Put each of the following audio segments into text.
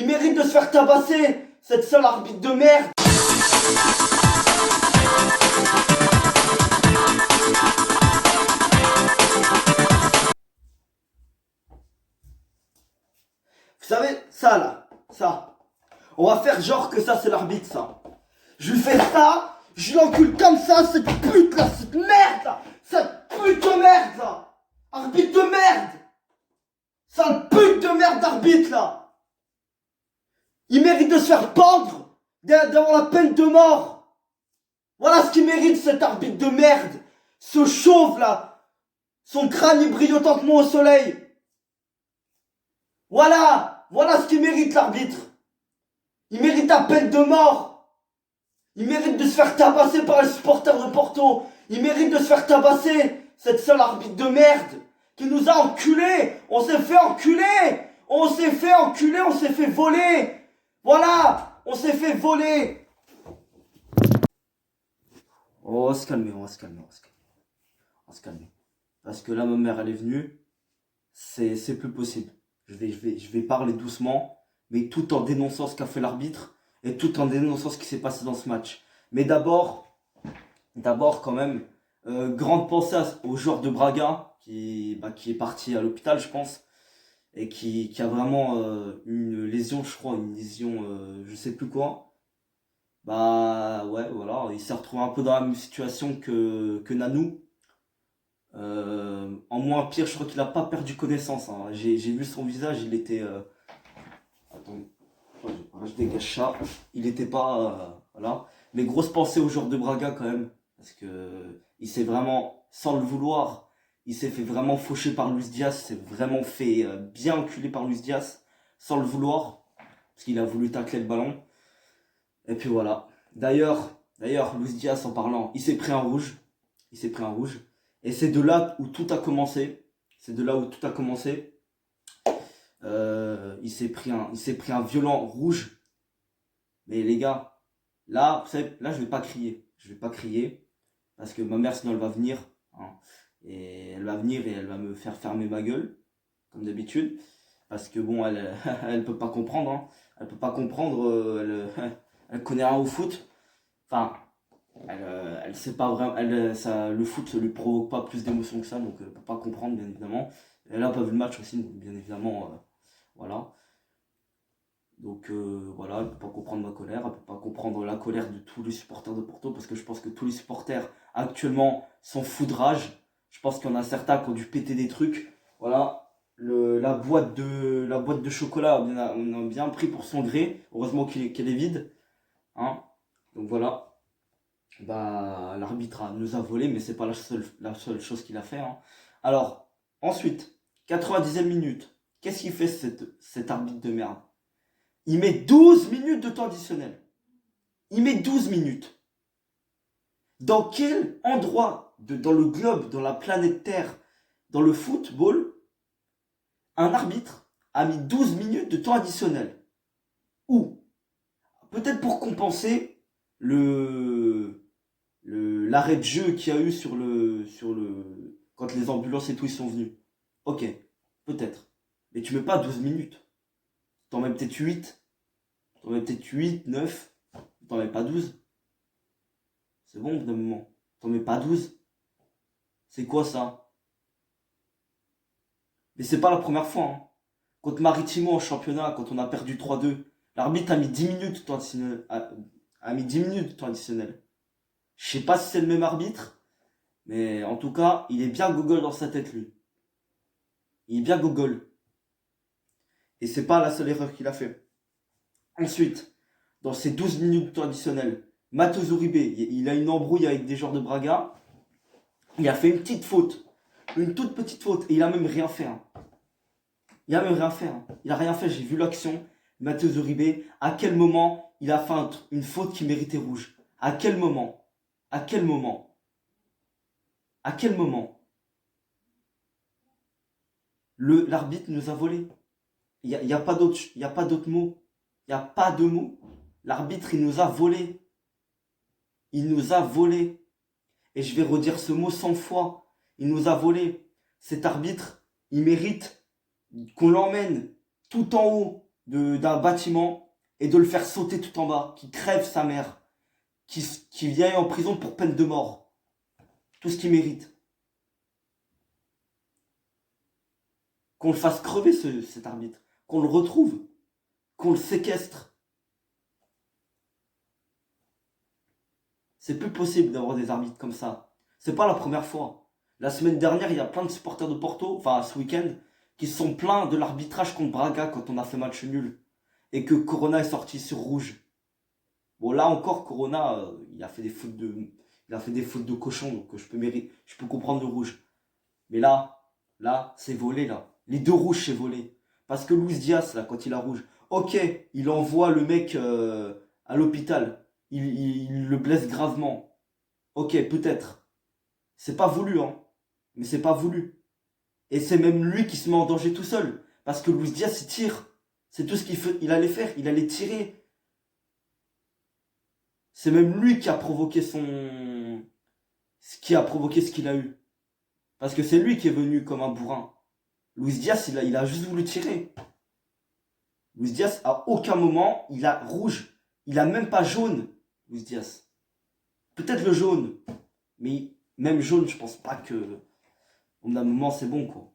Il mérite de se faire tabasser, cette seule arbitre de merde. Vous savez, ça là, ça. On va faire genre que ça c'est l'arbitre, ça. Je lui fais ça, je l'encule comme ça, cette pute là, cette merde là. Cette pute de merde là. Arbitre de merde. Sale pute de merde d'arbitre là. Il mérite de se faire pendre devant la peine de mort. Voilà ce qu'il mérite cet arbitre de merde. Ce chauve là. Son crâne il brille autant que moi au soleil. Voilà ce qu'il mérite l'arbitre. Il mérite la peine de mort. Il mérite de se faire tabasser par les supporters de Porto. Il mérite de se faire tabasser, cette seule arbitre de merde qui nous a enculés. On s'est fait enculer. On s'est fait enculer, on s'est fait voler. Voilà, on s'est fait voler. Oh, on va se calmer, on va se calmer, on va se calmer. Parce que là, ma mère, elle est venue. C'est plus possible. Je vais parler doucement, mais tout en dénonçant ce qu'a fait l'arbitre et tout en dénonçant ce qui s'est passé dans ce match. Mais d'abord quand même, grande pensée au joueur de Braga qui est parti à l'hôpital, je pense, et qui a vraiment une lésion, je crois, une lésion, je sais plus quoi. Bah ouais, voilà, il s'est retrouvé un peu dans la même situation que Nanou. En moins pire, je crois qu'il a pas perdu connaissance, hein. J'ai vu son visage, il était... Attends, je dégage ça. Il était pas... voilà. Mais grosse pensée au joueur de Braga quand même. Parce que il s'est vraiment, sans le vouloir, il s'est fait vraiment faucher par Luis Diaz. Il s'est vraiment fait bien enculer par Luis Diaz, sans le vouloir. Parce qu'il a voulu tacler le ballon. Et puis voilà. D'ailleurs, Luis Diaz en parlant, il s'est pris un rouge. Il s'est pris un rouge. Et c'est de là où tout a commencé. Il s'est pris un violent rouge. Mais les gars, là, vous savez, là je vais pas crier. Parce que ma mère, sinon elle va venir. Hein, et elle va venir et elle va me faire fermer ma gueule. Comme d'habitude. Parce que bon, elle peut pas comprendre. Hein. Elle peut pas comprendre. Elle connaît rien au foot. Enfin, elle sait pas vraiment, le foot ne lui provoque pas plus d'émotions que ça, donc elle peut pas comprendre, bien évidemment. Elle a pas vu le match aussi, donc bien évidemment, voilà. Donc voilà, elle peut pas comprendre ma colère, elle peut pas comprendre la colère de tous les supporters de Porto, parce que je pense que tous les supporters actuellement s'en foutent de rage. Je pense qu'il y en a certains qui ont dû péter des trucs. Voilà, la boîte de chocolat, on a bien pris pour son gré. Heureusement qu'elle est vide. Hein. Donc voilà. Bah, l'arbitre nous a volé, mais c'est pas la seule chose qu'il a fait. Hein. Alors, ensuite, 90e minute, qu'est-ce qu'il fait cet arbitre de merde? Il met 12 minutes de temps additionnel. Il met 12 minutes. Dans quel endroit, dans le globe, dans la planète Terre, dans le football, un arbitre a mis 12 minutes de temps additionnel? Ou, peut-être pour compenser l'arrêt de jeu qu'il y a eu quand les ambulances et tout ils sont venus. Ok, peut-être. Mais tu mets pas 12 minutes. T'en mets peut-être 8. T'en mets peut-être 8, 9. T'en mets pas 12. C'est bon au bout d'un moment. T'en mets pas 12. C'est quoi ça? Mais c'est pas la première fois. Hein. Contre Maritimo en championnat, quand on a perdu 3-2, l'arbitre a mis 10 minutes de temps additionnel. A mis 10 minutes de temps additionnel. Je sais pas si c'est le même arbitre, mais en tout cas, il est bien gogol dans sa tête, lui. Il est bien gogol. Et c'est pas la seule erreur qu'il a fait. Ensuite, dans ces 12 minutes de temps additionnel, Matheus Uribe, il a une embrouille avec des joueurs de Braga. Il a fait une petite faute. Une toute petite faute. Et il a même rien fait. Hein. Il a même rien fait. Hein. Il a rien fait. J'ai vu l'action. Matheus Uribe, à quel moment il a fait une faute qui méritait rouge? À quel moment? À quel moment? À quel moment? L'arbitre nous a volé. Il n'y a pas d'autre mot. Il n'y a pas de mots. L'arbitre, il nous a volé. Il nous a volé. Et je vais redire ce mot 100 fois. Il nous a volé. Cet arbitre, il mérite qu'on l'emmène tout en haut d'un bâtiment et de le faire sauter tout en bas, qui crève sa mère, qui vient en prison pour peine de mort. Tout ce qu'il mérite. Qu'on le fasse crever, cet arbitre. Qu'on le retrouve. Qu'on le séquestre. C'est plus possible d'avoir des arbitres comme ça. C'est pas la première fois. La semaine dernière, il y a plein de supporters de Porto, enfin ce week-end, qui se sont plaints de l'arbitrage contre Braga quand on a fait match nul. Et que Corona est sorti sur rouge. Bon, là encore, Corona, il a fait des fautes de cochon, donc je peux comprendre le rouge. Mais là, c'est volé, là. Les deux rouges, c'est volé. Parce que Luis Diaz, là, quand il a rouge, ok, il envoie le mec à l'hôpital. Il le blesse gravement. Ok, peut-être. C'est pas voulu, hein. Mais c'est pas voulu. Et c'est même lui qui se met en danger tout seul. Parce que Luis Diaz, il tire. C'est tout ce il allait faire. Il allait tirer. C'est même lui qui a provoqué ce qu'il a eu. Parce que c'est lui qui est venu comme un bourrin. Luis Diaz, il a juste voulu tirer. Luis Diaz, à aucun moment, il a rouge. Il a même pas jaune, Luis Diaz. Peut-être le jaune. Mais même jaune, je pense pas que... Au bout d'un moment, c'est bon, quoi.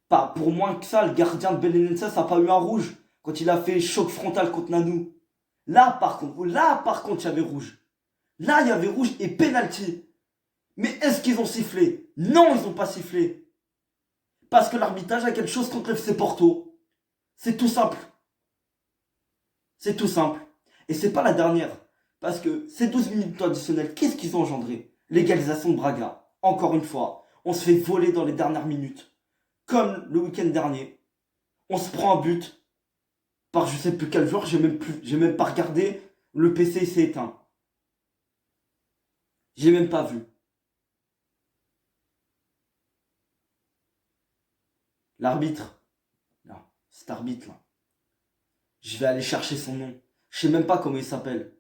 Pas pour moins que ça, le gardien de Belenenses n'a pas eu un rouge quand il a fait choc frontal contre Nanou. Là, par contre, il y avait rouge. Là, il y avait rouge et penalty. Mais est-ce qu'ils ont sifflé? Non, ils n'ont pas sifflé. Parce que l'arbitrage a quelque chose contre le FC Porto. C'est tout simple. C'est tout simple. Et c'est pas la dernière. Parce que ces 12 minutes additionnelles, qu'est-ce qu'ils ont engendré? L'égalisation de Braga. Encore une fois, on se fait voler dans les dernières minutes. Comme le week-end dernier. On se prend un but par je sais plus quel joueur, j'ai même pas regardé. Le PC s'est éteint. J'ai même pas vu. L'arbitre. Là, cet arbitre là. Je vais aller chercher son nom. Je sais même pas comment il s'appelle.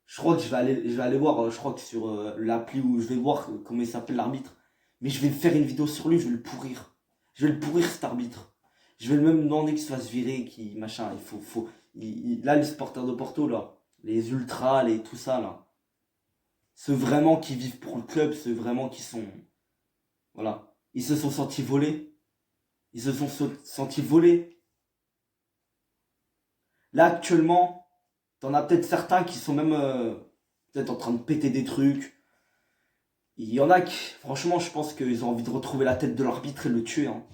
Je crois que je vais aller voir, je crois que sur l'appli où je vais voir comment il s'appelle l'arbitre. Mais je vais faire une vidéo sur lui, je vais le pourrir. Je vais le pourrir cet arbitre. Je vais même demander qu'il se fasse virer, qu'il machin. Là, les supporters de Porto, là, les ultras, tout ça, là. Ceux vraiment qui vivent pour le club, ceux vraiment qui sont. Voilà. Ils se sont sentis voler. Ils se sont sentis voler. Là, actuellement, t'en as peut-être certains qui sont même peut-être en train de péter des trucs. Il y en a qui, franchement, je pense qu'ils ont envie de retrouver la tête de l'arbitre et le tuer, hein.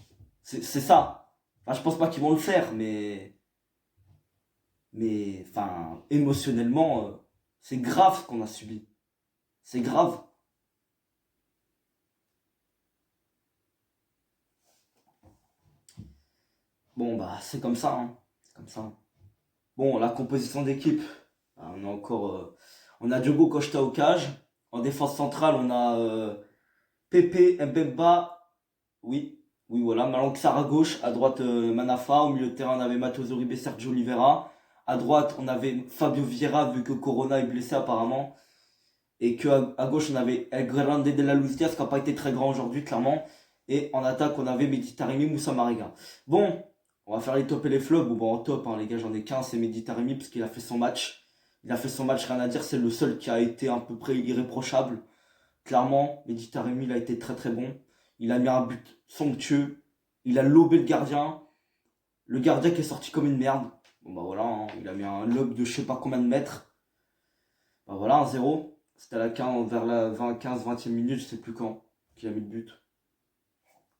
C'est ça. Enfin, je pense pas qu'ils vont le faire, enfin, émotionnellement, c'est grave ce qu'on a subi. C'est grave. Bon, bah, c'est comme ça, hein. C'est comme ça. Bon, la composition d'équipe, on a encore, on a Diogo Costa au cage. En défense centrale, on a Pepe, Mbemba, oui, oui, voilà. Malang Sarr à gauche, à droite Manafa. Au milieu de terrain, on avait Matheus Uribe, Sergio Oliveira. À droite, on avait Fabio Vieira, vu que Corona est blessé apparemment. Et à gauche, on avait El Grande de la Luis Diaz, qui n'a pas été très grand aujourd'hui, clairement. Et en attaque, on avait Mehdi Taremi, Moussa Marega. Bon, on va faire les tops et les flops. Bon, en top, hein, les gars, j'en ai qu'un, c'est Mehdi Taremi, parce qu'il a fait son match. Il a fait son match, rien à dire. C'est le seul qui a été à peu près irréprochable. Clairement, Mehdi Taremi, il a été très très bon. Il a mis un but somptueux. Il a lobé le gardien. Le gardien qui est sorti comme une merde. Bon bah voilà, hein, il a mis un lob de je sais pas combien de mètres. Bah voilà, 1-0. C'était à la 15, vers la 15-20e minute, je sais plus quand, qu'il a mis le but.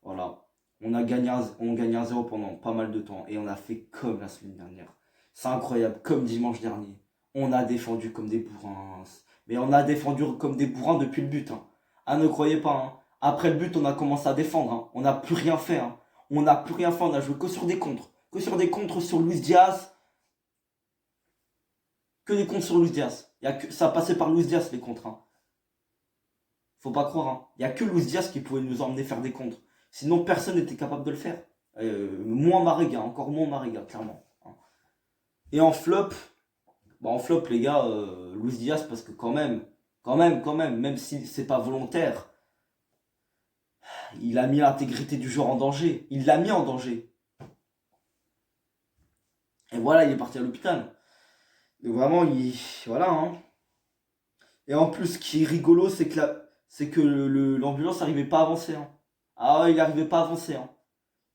Voilà. On gagne 1-0 pendant pas mal de temps. Et on a fait comme la semaine dernière. C'est incroyable, comme dimanche dernier. On a défendu comme des bourrins. Mais on a défendu comme des bourrins depuis le but, hein. Ah, ne croyez pas, hein. Après le but, on a commencé à défendre, hein. On n'a plus rien fait, hein. On n'a plus rien fait, on a joué que sur des contres. Que sur des contres sur Luis Diaz. Que des contres sur Luis Diaz. Ça passait par Luis Diaz, les contres, hein. Faut pas croire, hein. Il n'y a que Luis Diaz qui pouvait nous emmener faire des contres. Sinon, personne n'était capable de le faire. Moins Marega, encore moins Marega, clairement, hein. Et en flop, bah en flop, les gars, Luis Diaz, parce que même si c'est pas volontaire, il a mis l'intégrité du joueur en danger. Il l'a mis en danger. Et voilà, il est parti à l'hôpital. Donc vraiment, voilà, hein. Et en plus, ce qui est rigolo, c'est que l'ambulance n'arrivait pas à avancer, hein. Ah ouais, il n'arrivait pas à avancer, hein.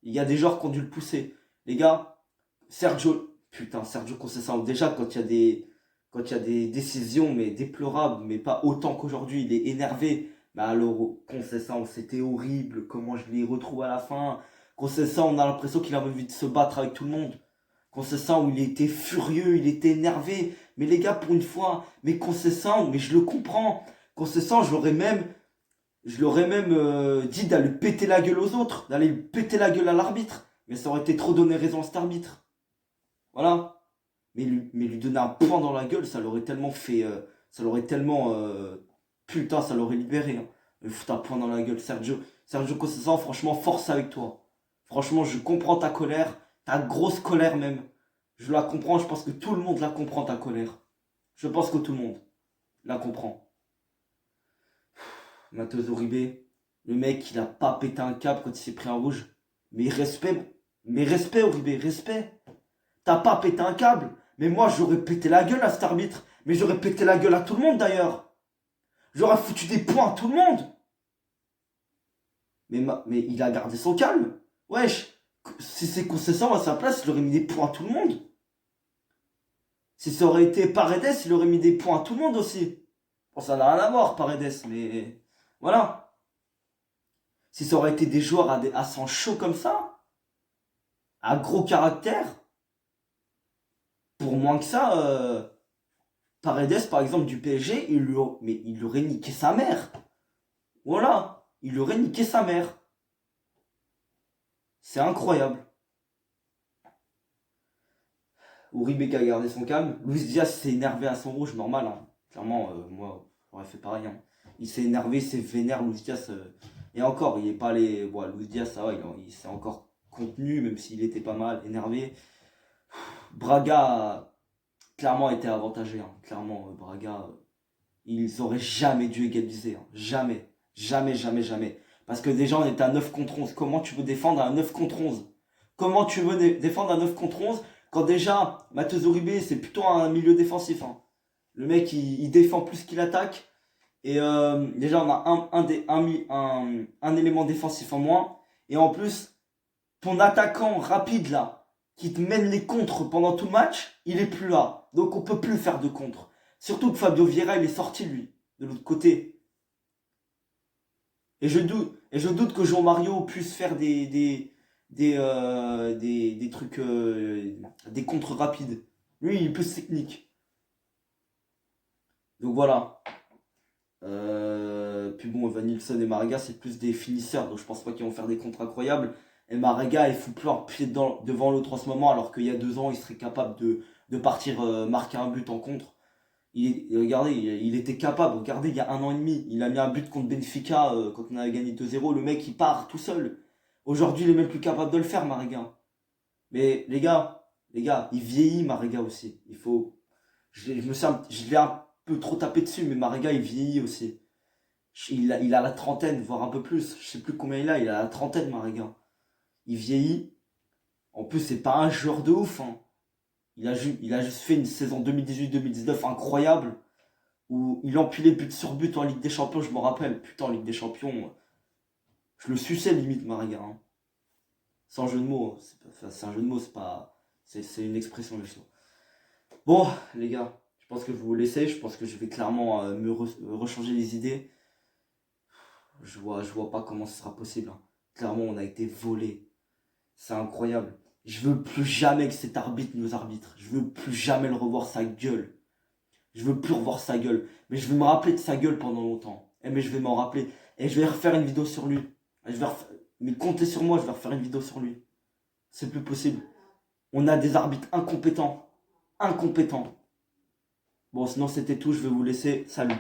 Il y a des joueurs qui ont dû le pousser. Les gars, Sergio Conceição, déjà quand il y a des décisions mais déplorables, mais pas autant qu'aujourd'hui, il est énervé. Mais alors, Conceição, c'était horrible, comment je l'ai retrouvé à la fin. Conceição, on a l'impression qu'il avait envie de se battre avec tout le monde. Conceição, il était furieux, il était énervé. Mais les gars, pour une fois, mais Conceição, mais je le comprends. Conceição, je l'aurais même dit d'aller péter la gueule aux autres, d'aller péter la gueule à l'arbitre. Mais ça aurait été trop donner raison à cet arbitre. Voilà. Mais lui donner un point dans la gueule, ça l'aurait tellement fait. Ça l'aurait tellement. Putain, ça l'aurait libéré, hein. Me foutre un point dans la gueule, Sergio. Sergio Conceição, franchement, force avec toi. Franchement, je comprends ta colère. Ta grosse colère même. Je la comprends, je pense que tout le monde la comprend, ta colère. Je pense que tout le monde la comprend. Matheus Uribe, le mec, il a pas pété un câble quand il s'est pris un rouge. Mais respect Uribe, respect. T'as pas pété un câble. Mais moi, j'aurais pété la gueule à cet arbitre. Mais j'aurais pété la gueule à tout le monde d'ailleurs. J'aurais foutu des points à tout le monde. Mais il a gardé son calme. Wesh, si c'est Conceição à sa place, il aurait mis des points à tout le monde. Si ça aurait été Paredes, il aurait mis des points à tout le monde aussi. Bon, ça n'a rien à voir, Paredes, mais voilà. Si ça aurait été des joueurs à sang chaud comme ça, à gros caractère, pour moins que ça, Paredes, par exemple, du PSG, il aurait niqué sa mère. Voilà, il aurait niqué sa mère. C'est incroyable. Uribe qui a gardé son calme. Luis Diaz s'est énervé à son rouge, normal, hein. Clairement, moi, j'aurais fait pareil, hein. Il s'est énervé, il s'est vénère, Luis Diaz. Et encore, il est pas allé. Bon, Luis Diaz, ça va, il s'est encore contenu, même s'il était pas mal énervé. Braga a clairement été avantagé, hein. Clairement, Braga, ils auraient jamais dû égaliser, hein. Jamais. Jamais, jamais, jamais. Parce que déjà, on était à 9 contre 11. Comment tu veux défendre à 9 contre 11? Comment tu veux défendre à 9 contre 11 quand déjà, Matheus Uribe, c'est plutôt un milieu défensif, hein. Le mec, il défend plus qu'il attaque. Et déjà, on a un élément défensif en moins. Et en plus, ton attaquant rapide là, qui te mène les contres pendant tout le match, il est plus là. Donc on peut plus faire de contre. Surtout que Fabio Vieira, il est sorti lui, de l'autre côté. Et je doute que Jean Mario puisse faire des trucs, des contres rapides. Lui, il est plus technique. Donc voilà. Puis bon, Evan Nilsson et Marega, c'est plus des finisseurs, donc je pense pas qu'ils vont faire des contres incroyables. Et Marega, il fout plus un pied devant l'autre en ce moment, alors qu'il y a 2 ans, il serait capable de partir marquer un but en contre. Regardez, il était capable. Regardez, il y a 1 an et demi, il a mis un but contre Benfica quand on avait gagné 2-0. Le mec, il part tout seul. Aujourd'hui, il est même plus capable de le faire, Marega. Mais les gars, il vieillit, Marega aussi. Il faut. Je l'ai un peu trop tapé dessus, mais Marega, il vieillit aussi. Il a la trentaine, voire un peu plus. Je sais plus combien il a la trentaine, Marega. Il vieillit. En plus, c'est pas un joueur de ouf, hein. Il a juste fait une saison 2018-2019 incroyable où il empilait but sur but en Ligue des Champions, je me rappelle. Putain, en Ligue des Champions, je le suçais limite, Marega, hein. Sans jeu de mots, c'est un jeu de mots, c'est pas. C'est une expression, justement. Bon, les gars, je pense que je vais vous laisser. Je pense que je vais clairement rechanger les idées. Je vois pas comment ce sera possible, hein. Clairement, on a été volé. C'est incroyable. Je veux plus jamais que cet arbitre nous arbitre. Je veux plus jamais le revoir sa gueule. Je veux plus revoir sa gueule. Mais je vais me rappeler de sa gueule pendant longtemps. Mais je vais m'en rappeler. Et je vais refaire une vidéo sur lui. Mais comptez sur moi, je vais refaire une vidéo sur lui. C'est plus possible. On a des arbitres incompétents. Incompétents. Bon, sinon c'était tout. Je vais vous laisser. Salut.